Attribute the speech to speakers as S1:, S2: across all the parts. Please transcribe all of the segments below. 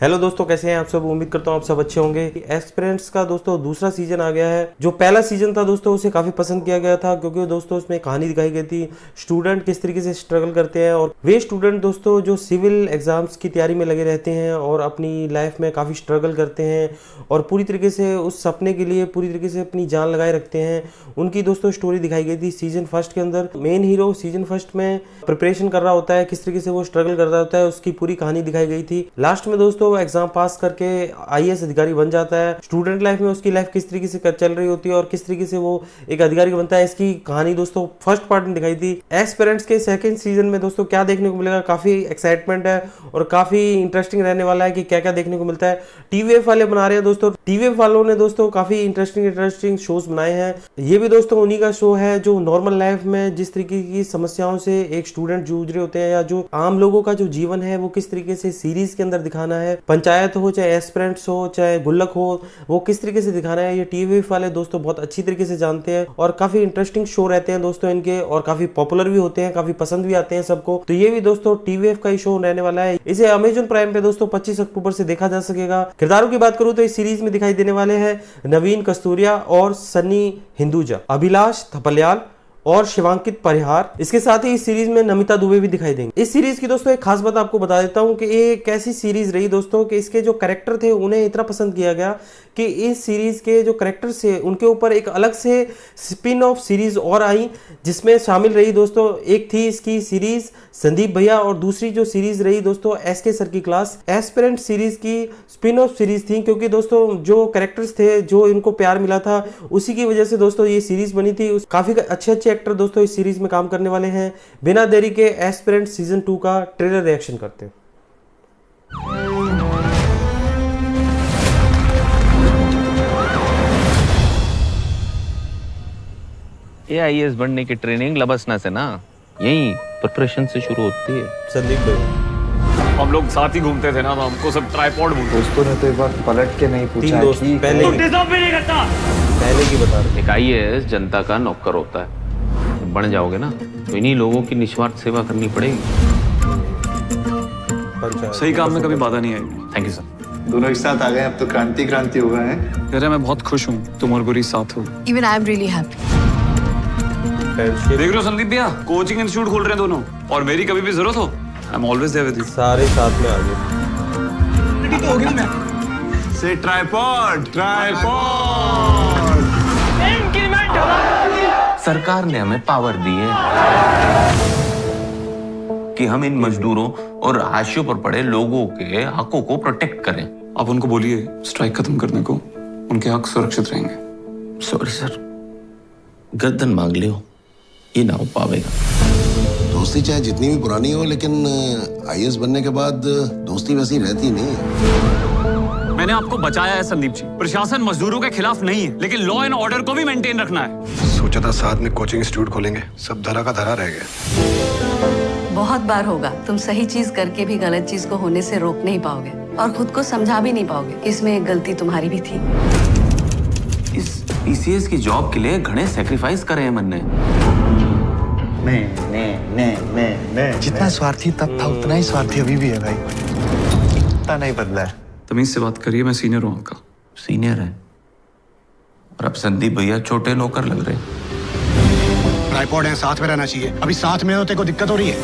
S1: Hello दोस्तों, कैसे हैं आप सब। उम्मीद करता हूँ आप सब अच्छे होंगे। एस्पिरेंट्स का दोस्तों दूसरा सीजन आ गया है। जो पहला सीजन था दोस्तों उसे काफी पसंद किया गया था, क्योंकि दोस्तों उसमें कहानी दिखाई गई थी स्टूडेंट किस तरीके से स्ट्रगल करते हैं। और वे स्टूडेंट दोस्तों जो सिविल एग्जाम्स की तैयारी में लगे रहते हैं और अपनी लाइफ में काफी स्ट्रगल करते हैं और पूरी तरीके से उस सपने के लिए पूरी तरीके से अपनी जान लगाए रखते हैं, उनकी दोस्तों स्टोरी दिखाई गई थी सीजन फर्स्ट के अंदर। मेन हीरो सीजन फर्स्ट में प्रिपरेशन कर रहा होता है, किस तरीके से वो स्ट्रगल कर रहा होता है, उसकी पूरी कहानी दिखाई गई थी। लास्ट में दोस्तों वो एग्जाम पास करके आईएएस अधिकारी बन जाता है। स्टूडेंट लाइफ में उसकी लाइफ किस तरीके से चल रही होती है और किस तरीके से वो एक अधिकारी बनता है, इसकी कहानी दोस्तों फर्स्ट पार्ट में दिखाई थी। एस्पिरेंट्स के सेकंड सीजन में दोस्तों क्या देखने को मिलेगा, काफी एक्साइटमेंट है और काफी इंटरेस्टिंग रहने वाला है कि क्या क्या देखने को मिलता है। टीवीएफ वाले बना रहे हैं दोस्तों, टीवीएफ वालों ने दोस्तों काफी इंटरेस्टिंग शोज बनाए हैं। ये भी दोस्तों उन्हीं का शो है जो नॉर्मल लाइफ में जिस तरीके की समस्याओं से एक स्टूडेंट जूझ रहे होते हैं या जो आम लोगों का जो जीवन है वो किस तरीके से सीरीज के अंदर दिखाना है, पंचायत हो चाहे एस्पिरेंट्स हो चाहे गुल्लक हो, वो किस तरीके से दिखाना है, ये टीवीएफ वाले दोस्तों बहुत अच्छी तरीके से जानते हैं। और काफी इंटरेस्टिंग शो रहते हैं दोस्तों इनके और काफी पॉपुलर भी होते हैं, काफी पसंद भी आते हैं सबको। तो ये भी दोस्तों टीवीएफ का ही शो रहने वाला है। इसे अमेजन प्राइम पे दोस्तों 25 अक्टूबर से देखा जा सकेगा। किरदारों की बात करूं तो इस सीरीज में दिखाई देने वाले हैं नवीन कस्तूरिया और सन्नी हिंदुजा, अभिलाष थपलियाल और शिवांकित परिहार। इसके साथ ही इस सीरीज में नमिता दुबे भी दिखाई देंगे। इस सीरीज की दोस्तों एक खास बात आपको बता देता हूं कि ये कैसी सीरीज रही दोस्तों कि इसके जो कैरेक्टर थे उन्हें इतना पसंद किया गया कि इस सीरीज के जो कैरेक्टर्स थे उनके ऊपर एक अलग से स्पिन ऑफ सीरीज और आई, जिसमें शामिल रही दोस्तों, एक थी इसकी सीरीज संदीप भैया और दूसरी जो सीरीज रही दोस्तों एसके सर की क्लास। एस्पिरेंट सीरीज की स्पिन ऑफ सीरीज थी, क्योंकि दोस्तों जो कैरेक्टर्स थे जो इनको प्यार मिला था उसी की वजह से दोस्तों ये सीरीज बनी थी। काफी अच्छे अच्छे एक्टर दोस्तों इस सीरीज में काम करने वाले हैं। बिना देरी के एस्पिरेंट सीजन 2 का ट्रेलर रिएक्शन करते हैं।
S2: आईएएस बनने की ट्रेनिंग लबसना से ना, यही प्रिपरेशन से शुरू होती है।
S1: संदीप भाई,
S3: हम लोग साथ ही घूमते थे ना, तो हमको सब ट्राइपॉड बोलते।
S4: दोस्तों ने तो एक बार पलट के नहीं पूछा
S1: तीन दोस्त
S4: कि
S1: पहले
S3: तू डिजर्व भी नहीं करता।
S1: की बता रहे।
S2: एक आईएएस जनता का नौकर होता है। बन जाओगे ना तो इन्हीं लोगों की निस्वार्थ सेवा करनी पड़ेगी।
S3: सही काम में कभी बाधा नहीं आएगी।
S2: Thank you sir.
S5: दोनों एक साथ आ गए, अब तो क्रांति होगा है।
S3: तेरे मैं बहुत खुश हूँ, तुम और गुरी साथ हो।
S6: Even I am really happy.
S3: देख रहे हो संदीप भैया, कोचिंग इंस्टीट्यूट खोल रहे हैं दोनों, और मेरी कभी भी जरूरत हो I am always there with you.
S1: सारे साथ में आ गए।
S5: से ट्राइपॉड
S2: सरकार ने हमें पावर दी है कि हम इन मजदूरों और हाशियों पर पड़े लोगों के हकों को प्रोटेक्ट करें।
S3: आप उनको बोलिए स्ट्राइक खत्म करने को, उनके हक सुरक्षित रहेंगे।
S2: सॉरी सर, गर्दन मांग लियो, ये ना हो पावेगा।
S7: दोस्ती चाहे जितनी भी पुरानी हो, लेकिन आईएएस बनने के बाद दोस्ती वैसी रहती नहीं है।
S3: मैंने आपको बचाया है संदीप जी। प्रशासन मजदूरों के खिलाफ नहीं है, लेकिन लॉ एंड ऑर्डर को भी मेंटेन रखना है।
S8: सोचा था साथ में कोचिंग इंस्टीट्यूट खोलेंगे, सब धरा का धरा रह गया।
S6: बहुत बार होगा, तुम सही चीज करके भी गलत चीज को होने से रोक नहीं पाओगे और खुद को समझा भी नहीं पाओगे कि इसमें एक गलती तुम्हारी भी थी।
S2: इस पीसीएस की जॉब के लिए घने सेक्रीफाइस करे हैं मन ने।
S4: जितना स्वार्थी तब था उतना ही स्वार्थी अभी भी है भाई, इतना नहीं बदला है।
S3: तमीज से बात करिए, मैं सीनियर हूँ आपका।
S2: सीनियर है और अब संदीप भैया छोटे नौकर लग रहे।
S8: ट्राइपॉड है, साथ में रहना चाहिए। अभी साथ में होते को दिक्कत हो रही है।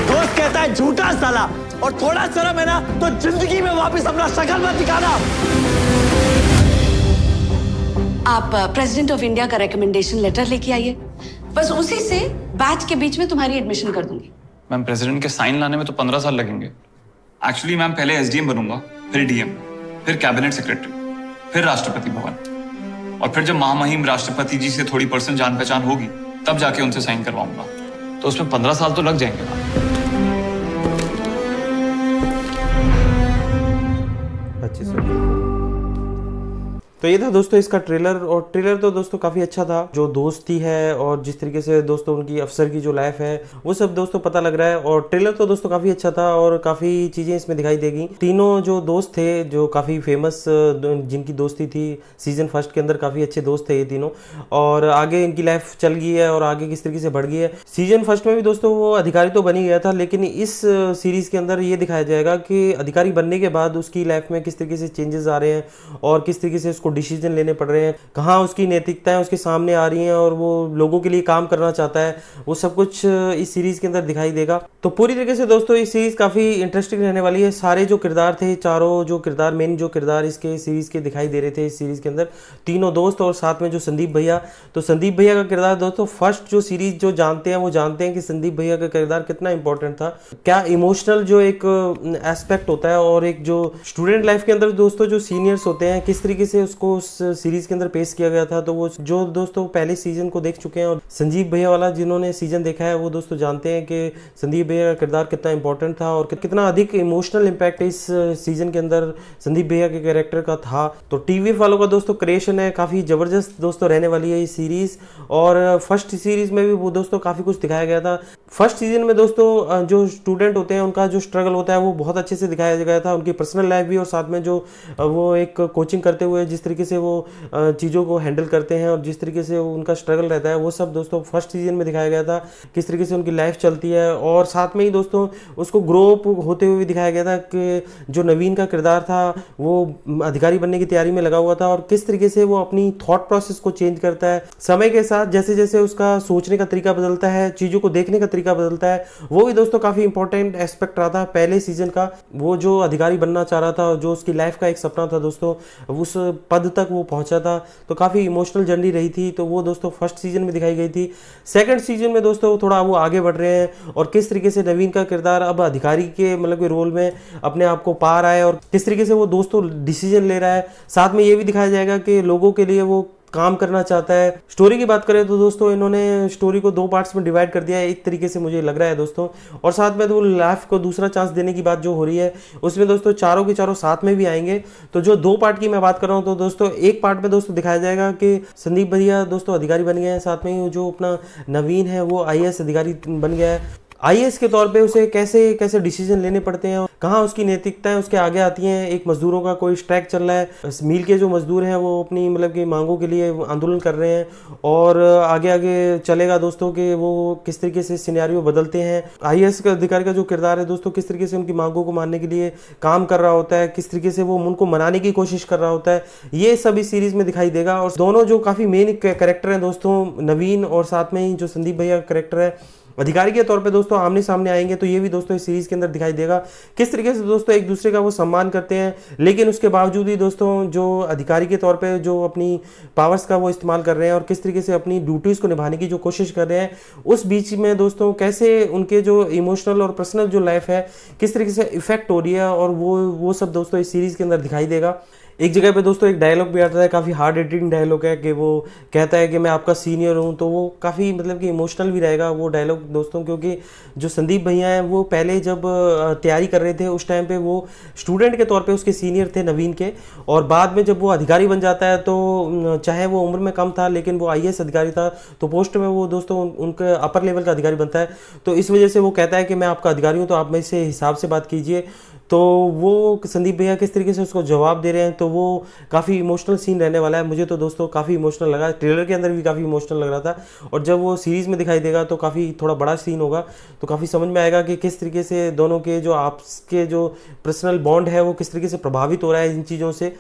S9: दोस्त कहता है झूठा साला, और थोड़ा शर्म है ना तो जिंदगी में वापस अपना शक्ल मत दिखाना।
S6: आप प्रेसिडेंट ऑफ इंडिया का रिकमेंडेशन लेटर लेके आइए, बस उसी से बैच के बीच में तुम्हारी एडमिशन कर दूंगी।
S3: मैम प्रेसिडेंट के साइन लाने में तो 15 साल लगेंगे। एक्चुअली मैम पहले एसडीएम बनूंगा, फिर डीएम, फिर कैबिनेट सेक्रेटरी, फिर राष्ट्रपति भवन, और फिर जब महामहिम राष्ट्रपति जी से थोड़ी पर्सनल जान पहचान होगी तब जाके उनसे साइन करवाऊंगा। तो उसमें 15 साल तो लग जाएंगे ना।
S1: अच्छी सर। तो ये था दोस्तों इसका ट्रेलर, और ट्रेलर तो दोस्तों काफ़ी अच्छा था। जो दोस्ती है और जिस तरीके से दोस्तों उनकी अफसर की जो लाइफ है वो सब दोस्तों पता लग रहा है। और ट्रेलर तो दोस्तों काफ़ी अच्छा था और काफ़ी चीज़ें इसमें दिखाई देगी। तीनों जो दोस्त थे जो काफ़ी फेमस, जिनकी दोस्ती थी सीजन फर्स्ट के अंदर, काफ़ी अच्छे दोस्त थे ये तीनों, और आगे इनकी लाइफ चल गई है और आगे किस तरीके से बढ़ गई है। सीजन फर्स्ट में भी दोस्तों वो अधिकारी तो बन ही गया था, लेकिन इस सीरीज के अंदर ये दिखाया जाएगा कि अधिकारी बनने के बाद उसकी लाइफ में किस तरीके से चेंजेस आ रहे हैं और किस तरीके से उसको डिसीजन लेने पड़ रहे हैं, कहाँ उसकी नैतिकताएं उसके सामने आ रही हैं और वो लोगों के लिए काम करना चाहता है। वो सब कुछ इस सीरीज के अंदर दिखाई देगा। तो पूरी तरीके से दोस्तों ये सीरीज काफी इंटरेस्टिंग रहने वाली है। सारे जो किरदार थे, चारों जो किरदार, मेन जो किरदार इसके सीरीज के दिखाई दे रहे थे इस सीरीज के अंदर, तीनों दोस्त और साथ में जो संदीप भैया। तो संदीप भैया का किरदार दोस्तों फर्स्ट जो सीरीज जो जानते हैं वो जानते हैं कि संदीप भैया का किरदार कितना इंपॉर्टेंट था, क्या इमोशनल जो एक एस्पेक्ट होता है और एक जो स्टूडेंट लाइफ के अंदर दोस्तों जो सीनियर्स होते हैं किस तरीके से उसको उस सीरीज के अंदर पेश किया गया था। तो वो जो दोस्तों पहले सीजन को देख चुके हैं और संदीप भैया वाला जिन्होंने सीजन देखा है वो दोस्तों जानते हैं कि संदीप भैया का किरदार कितना इंपॉर्टेंट था और कितना अधिक इमोशनल इंपैक्ट इस सीजन के अंदर संदीप भैया के कैरेक्टर का था। तो टीवी वालों का दोस्तों क्रिएशन है, काफी जबरदस्त दोस्तों रहने वाली है ये सीरीज। और फर्स्ट सीरीज में भी वो दोस्तों काफी कुछ दिखाया गया था। फर्स्ट सीजन में दोस्तों जो स्टूडेंट होते हैं उनका जो स्ट्रगल होता है वो बहुत अच्छे से दिखाया गया था, उनकी पर्सनल लाइफ भी, और साथ में जो वो एक कोचिंग करते हुए जिस तरीके से वो चीज़ों को हैंडल करते हैं और जिस तरीके से उनका स्ट्रगल रहता है वो सब दोस्तों फर्स्ट सीजन में दिखाया गया था, किस तरीके से उनकी लाइफ चलती है। और साथ में ही दोस्तों उसको ग्रो अप होते हुए भी दिखाया गया था कि जो नवीन का किरदार था वो अधिकारी बनने की तैयारी में लगा हुआ था और किस तरीके से वो अपनी थॉट प्रोसेस को चेंज करता है समय के साथ, जैसे जैसे उसका सोचने का तरीका बदलता है, चीज़ों को देखने का तरीका बदलता है। वो भी दोस्तों काफ़ी इंपॉर्टेंट एस्पेक्ट रहा था पहले सीजन का। वो जो अधिकारी बनना चाह रहा था, जो उसकी लाइफ का एक सपना था दोस्तों, उस पद तक वो पहुंचा था, तो काफ़ी इमोशनल जर्नी रही थी। तो वो दोस्तों फर्स्ट सीजन में दिखाई गई थी। सेकंड सीजन में दोस्तों थोड़ा वो आगे बढ़ रहे हैं और किस तरीके से नवीन का किरदार अब अधिकारी के मतलब के रोल में अपने आप को पा रहा है और किस तरीके से वो दोस्तों डिसीजन ले रहा है। साथ में ये भी दिखाया जाएगा कि लोगों के लिए वो काम करना चाहता है। स्टोरी की बात करें तो दोस्तों इन्होंने स्टोरी को 2 पार्ट्स में डिवाइड कर दिया है, एक तरीके से मुझे लग रहा है दोस्तों। और साथ में तो लाइफ को दूसरा चांस देने की बात जो हो रही है उसमें दोस्तों चारों के चारों साथ में भी आएंगे। तो जो 2 पार्ट की मैं बात कर रहा हूँ तो दोस्तों एक पार्ट में दोस्तों दिखाया जाएगा कि संदीप भैया दोस्तों अधिकारी बन गए हैं, साथ में ही जो अपना नवीन है वो IAS अधिकारी बन गया है। IAS के तौर पे उसे कैसे कैसे डिसीजन लेने पड़ते हैं, कहाँ उसकी नैतिकताएं उसके आगे आती हैं। एक मजदूरों का कोई स्ट्राइक चल रहा है, मिल के जो मजदूर हैं वो अपनी मतलब की मांगों के लिए आंदोलन कर रहे हैं और आगे आगे चलेगा दोस्तों कि वो किस तरीके से सिनेरियो बदलते हैं। IAS का अधिकारी का जो किरदार है दोस्तों किस तरीके से उनकी मांगों को मानने के लिए काम कर रहा होता है, किस तरीके से वो उनको मनाने की कोशिश कर रहा होता है, ये सब इस सीरीज में दिखाई देगा। और दोनों जो काफ़ी मेन कैरेक्टर हैं दोस्तों, नवीन और साथ में ही जो संदीप भैया का कैरेक्टर है अधिकारी के तौर पे दोस्तों आमने सामने आएंगे। तो ये भी दोस्तों इस सीरीज के अंदर दिखाई देगा किस तरीके से दोस्तों एक दूसरे का वो सम्मान करते हैं, लेकिन उसके बावजूद ही दोस्तों जो अधिकारी के तौर पे जो अपनी पावर्स का वो इस्तेमाल कर रहे हैं और किस तरीके से अपनी ड्यूटीज़ को निभाने की जो कोशिश कर रहे हैं, उस बीच में दोस्तों कैसे उनके जो इमोशनल और पर्सनल जो लाइफ है किस तरीके से इफेक्ट हो रही है, और वो सब दोस्तों इस सीरीज के अंदर दिखाई देगा। एक जगह पे दोस्तों एक डायलॉग भी आता है, काफ़ी हार्ड हिटिंग डायलॉग है कि वो कहता है कि मैं आपका सीनियर हूँ। तो वो काफ़ी मतलब कि इमोशनल भी रहेगा वो डायलॉग दोस्तों, क्योंकि जो संदीप भैया हैं वो पहले जब तैयारी कर रहे थे उस टाइम पे वो स्टूडेंट के तौर पे उसके सीनियर थे नवीन के, और बाद में जब वो अधिकारी बन जाता है तो चाहे वो उम्र में कम था लेकिन वो IAS अधिकारी था, तो पोस्ट में वो दोस्तों उनके अपर लेवल का अधिकारी बनता है। तो इस वजह से वो कहता है कि मैं आपका अधिकारी हूँ तो आप मेरे से हिसाब से बात कीजिए। तो वो संदीप भैया किस तरीके से उसको जवाब दे रहे हैं, तो वो काफ़ी इमोशनल सीन रहने वाला है। मुझे तो दोस्तों काफ़ी इमोशनल लगा, ट्रेलर के अंदर भी काफ़ी इमोशनल लग रहा था, और जब वो सीरीज़ में दिखाई देगा तो काफ़ी थोड़ा बड़ा सीन होगा, तो काफ़ी समझ में आएगा कि किस तरीके से दोनों के जो आपस के जो पर्सनल बॉन्ड है वो किस तरीके से प्रभावित हो रहा है इन चीज़ों से।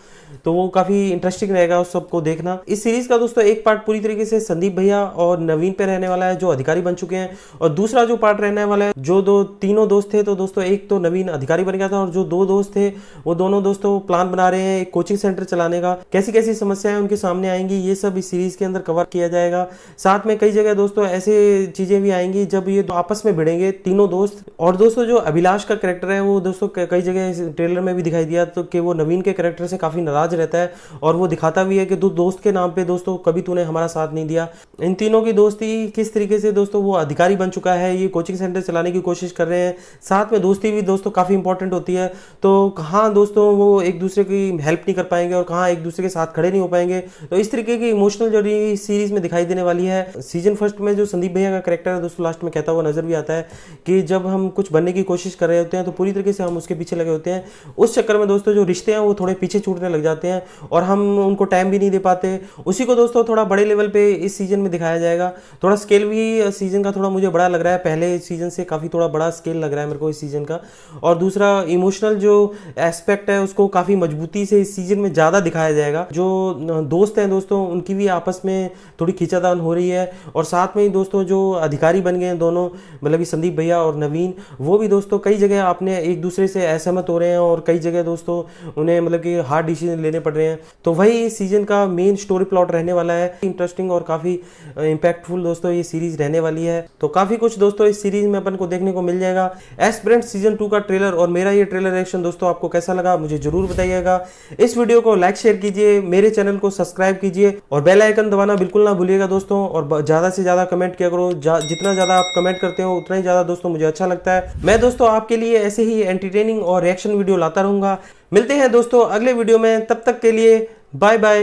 S1: तो वो काफ़ी इंटरेस्टिंग रहेगा उस सबको देखना। इस सीरीज़ का दोस्तों एक पार्ट पूरी तरीके से संदीप भैया और नवीन पे रहने वाला है जो अधिकारी बन चुके हैं, और दूसरा जो पार्ट रहने वाला है जो तीनों दोस्त थे, तो दोस्तों एक तो नवीन अधिकारी बन गया था और जो 2 दोस्त थे वो दोनों दोस्तों प्लान बना रहे हैं एक कोचिंग सेंटर चलाने का। कैसी कैसी समस्याएं उनके सामने आएंगी ये सब इस सीरीज के अंदर कवर किया जाएगा। साथ में कई जगह दोस्तों ऐसे चीजें भी आएंगी जब ये आपस में भिड़ेंगे तीनों दोस्त। और दोस्तों जो अभिलाष का कैरेक्टर है वो दोस्तों कई जगह ट्रेलर में भी दिखाई दिया तो कि वो नवीन के कैरेक्टर से काफी नाराज रहता है, और वो दिखाता भी है कि तू दोस्त के नाम पे दोस्तों कभी तूने हमारा साथ नहीं दिया। इन तीनों की दोस्ती किस तरीके से दोस्तों वो अधिकारी बन चुका है, ये कोचिंग सेंटर चलाने की कोशिश कर रहे हैं। साथ में दोस्ती भी दोस्तों काफी इंपॉर्टेंट होती है, तो कहाँ दोस्तों वो एक दूसरे की हेल्प हेल्प नहीं कर पाएंगे और कहाँ एक दूसरे के साथ खड़े नहीं हो पाएंगे। तो इस तरीके की इमोशनल जर्नी सीरीज में दिखाई देने वाली है। सीजन फर्स्ट में जो संदीप भैया का कैरेक्टर है दोस्तों लास्ट में कहता हुआ नजर भी आता है कि जब हम कुछ बनने की कोशिश कर रहे होते हैं तो पूरी तरीके से हम उसके पीछे लगे होते हैं। उस चक्कर में दोस्तों जो रिश्ते हैं वो थोड़े पीछे छूटने लग जाते हैं और हम उनको टाइम भी नहीं दे पाते। उसी को दोस्तों थोड़ा बड़े लेवल पे इस सीजन में दिखाया जाएगा। थोड़ा स्केल भी सीजन का थोड़ा मुझे बड़ा लग रहा है, पहले सीजन से काफ़ी थोड़ा बड़ा स्केल लग रहा है मेरे को इस सीजन का। और दूसरा इमोशनल जो एस्पेक्ट है उसको काफ़ी मजबूती से इस सीजन में ज़्यादा दिखाया जाएगा। जो दोस्त हैं दोस्तों उनकी भी आपस में थोड़ी खींचातान हो रही है और साथ में ही दोस्तों जो अधिकारी बन गए हैं दोनों, मतलब कि संदीप भैया और नवीन, वो भी दोस्तों कई जगह अपने एक दूसरे से असहमत हो रहे हैं और कई जगह दोस्तों उन्हें मतलब कि हार्ड डिसीजन लेने पड़ रहे हैं। तो वही इस सीजन का मेन स्टोरी प्लॉट रहने वाला है। इंटरेस्टिंग और काफ़ी इंपैक्टफुल दोस्तों ये सीरीज रहने वाली है। तो काफ़ी कुछ दोस्तों इस सीरीज में अपन को देखने को मिल जाएगा। एस्पिरेंट्स सीजन 2 का ट्रेलर और मेरा ये ट्रेलर रिएक्शन दोस्तों आपको कैसा लगा मुझे जरूर बताइएगा। इस वीडियो को लाइक शेयर कीजिए, मेरे चैनल को सब्सक्राइब कीजिए और बेल आइकन दबाना बिल्कुल ना भूलिएगा दोस्तों। और ज़्यादा से ज़्यादा कमेंट किया करो, जितना ज़्यादा आप कमेंट करते हो उतना ही ज़्यादा दोस्तों मुझे अच्छा लगता है। मैं दोस्तों आपके लिए ऐसे ही एंटरटेनिंग और रिएक्शन वीडियो लाता रहूँगा। मिलते हैं दोस्तों अगले वीडियो में, तब तक के लिए बाय बाय।